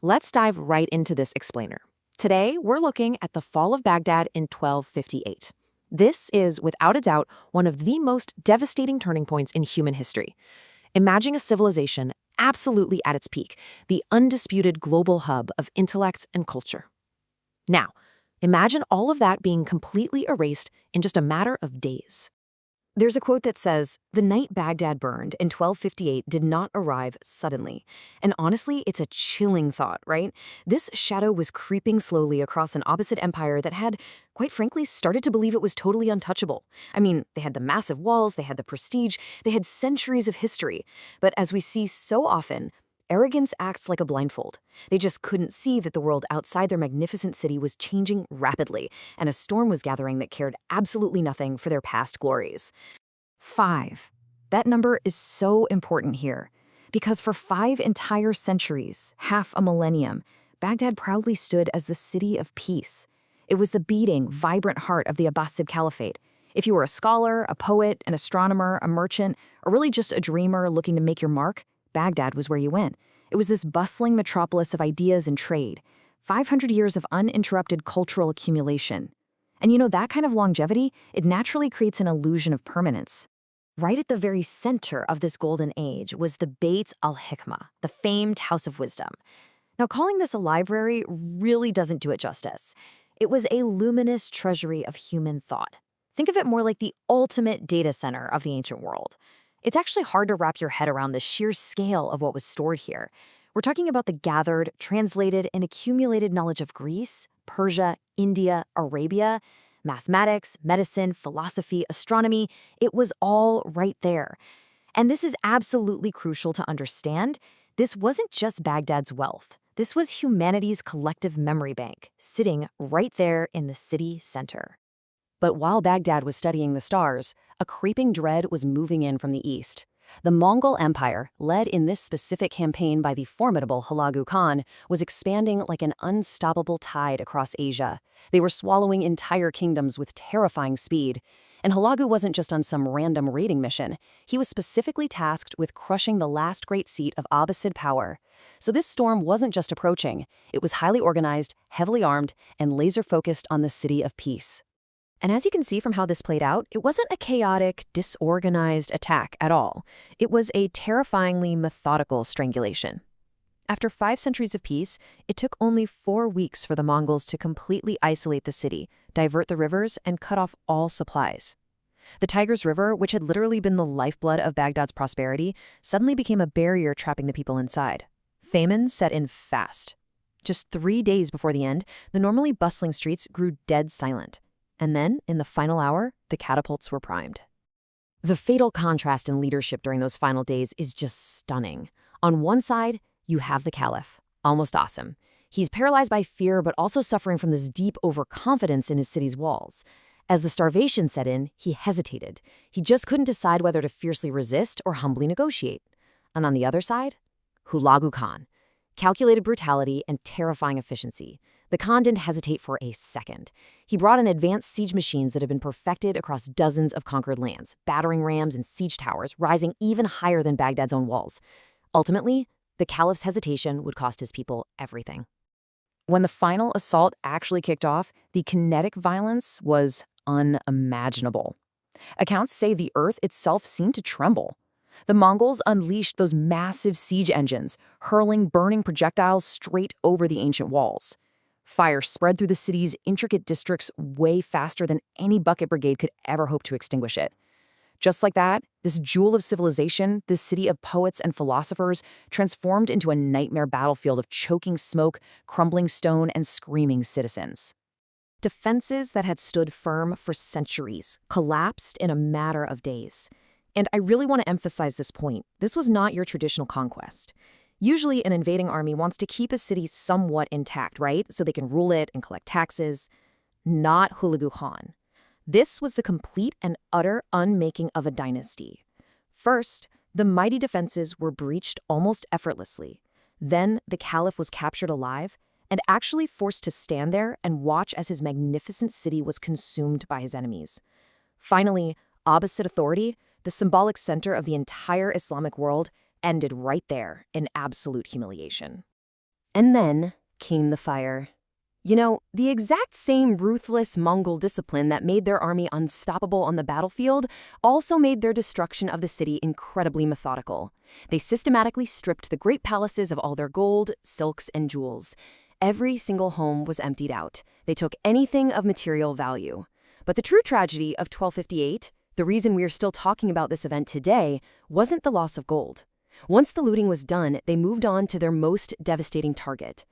Let's dive right into this explainer. Today, we're looking at the Fall of Baghdad in 1258. This is, without a doubt, one of the most devastating turning points in human history. Imagine a civilization absolutely at its peak, the undisputed global hub of intellect and culture. Now, imagine all of that being completely erased in just a matter of days. There's a quote that says, "The night Baghdad burned in 1258 did not arrive suddenly." And honestly, it's a chilling thought, right? This shadow was creeping slowly across an Abbasid empire that had, quite frankly, started to believe it was totally untouchable. I mean, they had the massive walls, they had the prestige, they had centuries of history. But as we see so often, arrogance acts like a blindfold. They just couldn't see that the world outside their magnificent city was changing rapidly, and a storm was gathering that cared absolutely nothing for their past glories. 5. That number is so important here, because for 5 entire centuries, half a millennium, Baghdad proudly stood as the city of peace. It was the beating, vibrant heart of the Abbasid Caliphate. If you were a scholar, a poet, an astronomer, a merchant, or really just a dreamer looking to make your mark, Baghdad was where you went. It was this bustling metropolis of ideas and trade. 500 years of uninterrupted cultural accumulation. And that kind of longevity, it naturally creates an illusion of permanence. Right at the very center of this golden age was the Beit al-Hikmah, the famed House of Wisdom. Now, calling this a library really doesn't do it justice. It was a luminous treasury of human thought. Think of it more like the ultimate data center of the ancient world. It's actually hard to wrap your head around the sheer scale of what was stored here. We're talking about the gathered, translated, and accumulated knowledge of Greece, Persia, India, Arabia, mathematics, medicine, philosophy, astronomy. It was all right there. And this is absolutely crucial to understand. This wasn't just Baghdad's wealth. This was humanity's collective memory bank, sitting right there in the city center. But while Baghdad was studying the stars, a creeping dread was moving in from the east. The Mongol Empire, led in this specific campaign by the formidable Hulagu Khan, was expanding like an unstoppable tide across Asia. They were swallowing entire kingdoms with terrifying speed. And Hulagu wasn't just on some random raiding mission. He was specifically tasked with crushing the last great seat of Abbasid power. So this storm wasn't just approaching. It was highly organized, heavily armed, and laser-focused on the city of peace. And as you can see from how this played out, it wasn't a chaotic, disorganized attack at all. It was a terrifyingly methodical strangulation. After 5 centuries of peace, it took only 4 weeks for the Mongols to completely isolate the city, divert the rivers, and cut off all supplies. The Tigris River, which had literally been the lifeblood of Baghdad's prosperity, suddenly became a barrier trapping the people inside. Famine set in fast. Just 3 days before the end, the normally bustling streets grew dead silent. And then, in the final hour, the catapults were primed. The fatal contrast in leadership during those final days is just stunning. On one side, you have the caliph, almost awesome. He's paralyzed by fear but also suffering from this deep overconfidence in his city's walls. As the starvation set in, he hesitated. He just couldn't decide whether to fiercely resist or humbly negotiate. And on the other side, Hulagu Khan. Calculated brutality and terrifying efficiency. The Khan didn't hesitate for a second. He brought in advanced siege machines that had been perfected across dozens of conquered lands, battering rams and siege towers, rising even higher than Baghdad's own walls. Ultimately, the caliph's hesitation would cost his people everything. When the final assault actually kicked off, the kinetic violence was unimaginable. Accounts say the earth itself seemed to tremble. The Mongols unleashed those massive siege engines, hurling burning projectiles straight over the ancient walls. Fire spread through the city's intricate districts way faster than any bucket brigade could ever hope to extinguish it. Just like that, this jewel of civilization, this city of poets and philosophers, transformed into a nightmare battlefield of choking smoke, crumbling stone, and screaming citizens. Defenses that had stood firm for centuries collapsed in a matter of days. And I really want to emphasize this point. This was not your traditional conquest. Usually, an invading army wants to keep a city somewhat intact, right? So they can rule it and collect taxes. Not Hulagu Khan. This was the complete and utter unmaking of a dynasty. First, the mighty defenses were breached almost effortlessly. Then, the caliph was captured alive and actually forced to stand there and watch as his magnificent city was consumed by his enemies. Finally, Abbasid authority, the symbolic center of the entire Islamic world, ended right there in absolute humiliation. And then came the fire. You know, the exact same ruthless Mongol discipline that made their army unstoppable on the battlefield also made their destruction of the city incredibly methodical. They systematically stripped the great palaces of all their gold, silks, and jewels. Every single home was emptied out. They took anything of material value. But the true tragedy of 1258, the reason we are still talking about this event today, wasn't the loss of gold. Once the looting was done, they moved on to their most devastating target.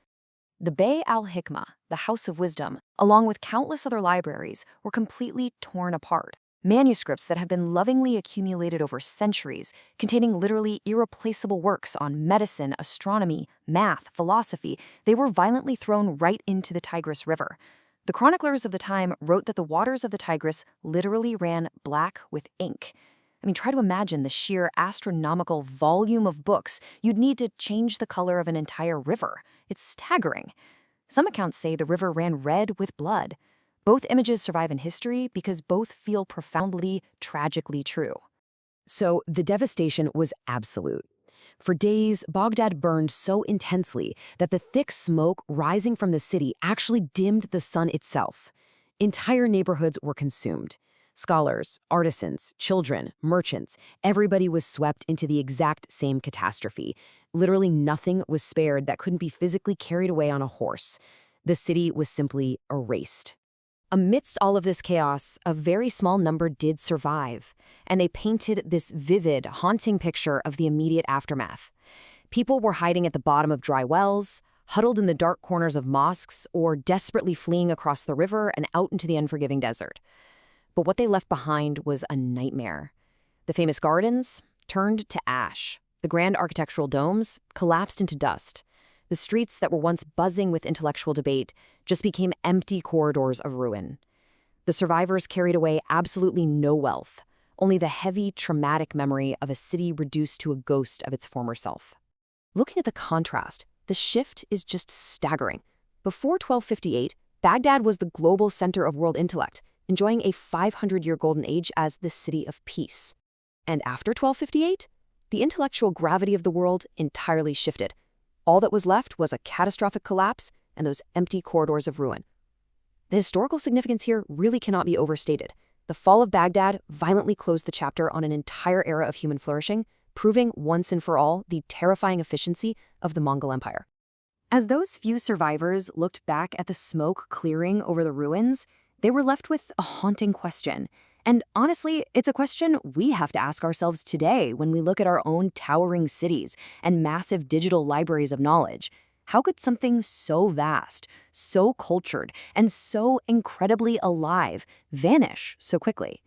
The Bay al-Hikmah, the House of Wisdom, along with countless other libraries, were completely torn apart. Manuscripts that have been lovingly accumulated over centuries, containing literally irreplaceable works on medicine, astronomy, math, philosophy, they were violently thrown right into the Tigris River. The chroniclers of the time wrote that the waters of the Tigris literally ran black with ink. I mean, try to imagine the sheer astronomical volume of books you'd need to change the color of an entire river. It's staggering. Some accounts say the river ran red with blood. Both images survive in history because both feel profoundly, tragically true. So the devastation was absolute. For days, Baghdad burned so intensely that the thick smoke rising from the city actually dimmed the sun itself. Entire neighborhoods were consumed. Scholars, artisans, children, merchants, everybody was swept into the exact same catastrophe. Literally nothing was spared that couldn't be physically carried away on a horse. The city was simply erased. Amidst all of this chaos, a very small number did survive, and they painted this vivid, haunting picture of the immediate aftermath. People were hiding at the bottom of dry wells, huddled in the dark corners of mosques, or desperately fleeing across the river and out into the unforgiving desert. But what they left behind was a nightmare. The famous gardens turned to ash. The grand architectural domes collapsed into dust. The streets that were once buzzing with intellectual debate just became empty corridors of ruin. The survivors carried away absolutely no wealth, only the heavy, traumatic memory of a city reduced to a ghost of its former self. Looking at the contrast, the shift is just staggering. Before 1258, Baghdad was the global center of world intellect, enjoying a 500-year golden age as the city of peace. And after 1258, the intellectual gravity of the world entirely shifted. All that was left was a catastrophic collapse and those empty corridors of ruin. The historical significance here really cannot be overstated. The fall of Baghdad violently closed the chapter on an entire era of human flourishing, proving once and for all the terrifying efficiency of the Mongol Empire. As those few survivors looked back at the smoke clearing over the ruins, they were left with a haunting question. And honestly, it's a question we have to ask ourselves today when we look at our own towering cities and massive digital libraries of knowledge. How could something so vast, so cultured, and so incredibly alive vanish so quickly?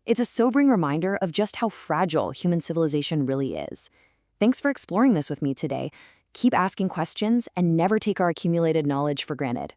It's a sobering reminder of just how fragile human civilization really is. Thanks for exploring this with me today. Keep asking questions and never take our accumulated knowledge for granted.